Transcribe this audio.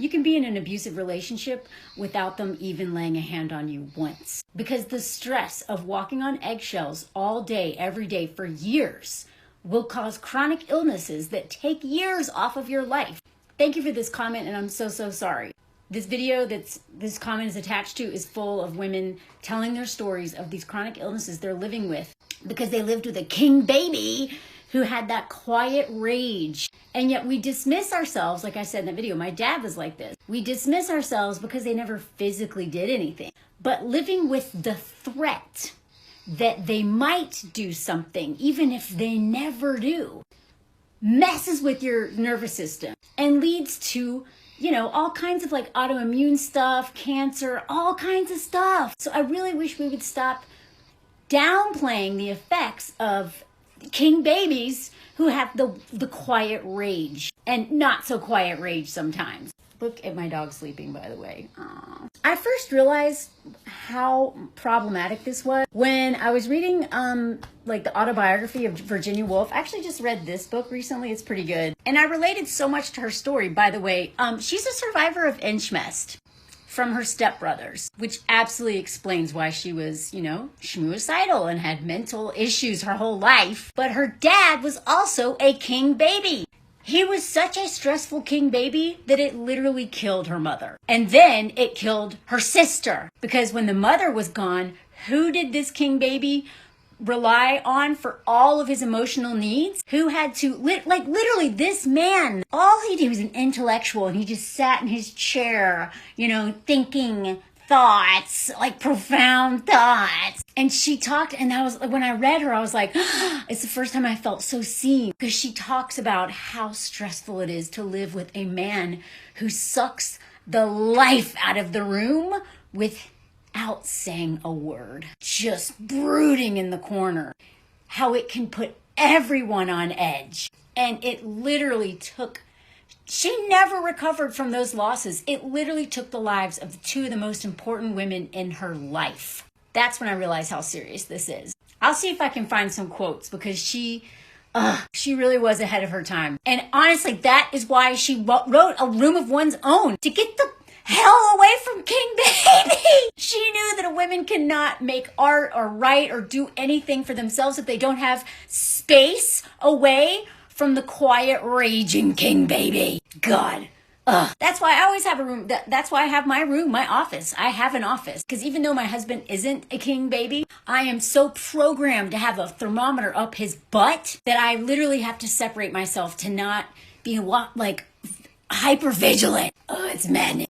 You can be in an abusive relationship without them even laying a hand on you once. Because the stress of walking on eggshells all day, every day for years will cause chronic illnesses that take years off of your life. Thank you for this comment, and I'm so sorry. This video this comment is attached to is full of women telling their stories of these chronic illnesses they're living with because they lived with a king baby who had that quiet rage. And yet we dismiss ourselves, like I said in the video, my dad was like this. We dismiss ourselves because they never physically did anything. But living with the threat that they might do something, even if they never do, messes with your nervous system and leads to, all kinds of like autoimmune stuff, cancer, all kinds of stuff. So I really wish we would stop downplaying the effects of king babies who have the quiet rage and not so quiet rage sometimes. Look at my dog sleeping, by the way. Aww. I first realized how problematic this was when I was reading like the autobiography of Virginia Woolf. I actually just read this book recently. It's pretty good. And I related so much to her story, by the way. She's a survivor of incest from her stepbrothers, which absolutely explains why she was, schmooicidal and had mental issues her whole life. But her dad was also a king baby. He was such a stressful king baby that it literally killed her mother. And then it killed her sister. Because when the mother was gone, who did this king baby rely on for all of his emotional needs? Who had to, literally this man, all he did was an intellectual, and he just sat in his chair, thinking thoughts, like profound thoughts. And she talked, and when I read her, I was like, it's the first time I felt so seen, because she talks about how stressful it is to live with a man who sucks the life out of the room without saying a word, just brooding in the corner, how it can put everyone on edge. And it literally she never recovered from those losses. It literally took the lives of two of the most important women in her life. That's when I realized how serious this is. I'll see if I can find some quotes, because she really was ahead of her time. And honestly, that is why she wrote A Room of One's Own, to get the hell away from king baby. She knew that a woman cannot make art or write or do anything for themselves if they don't have space away from the quiet raging king baby. God. That's why I always have a room. That's why I have my room, my office. I have an office. Because even though my husband isn't a king baby, I am so programmed to have a thermometer up his butt that I literally have to separate myself to not be hyper vigilant. Oh, it's madness.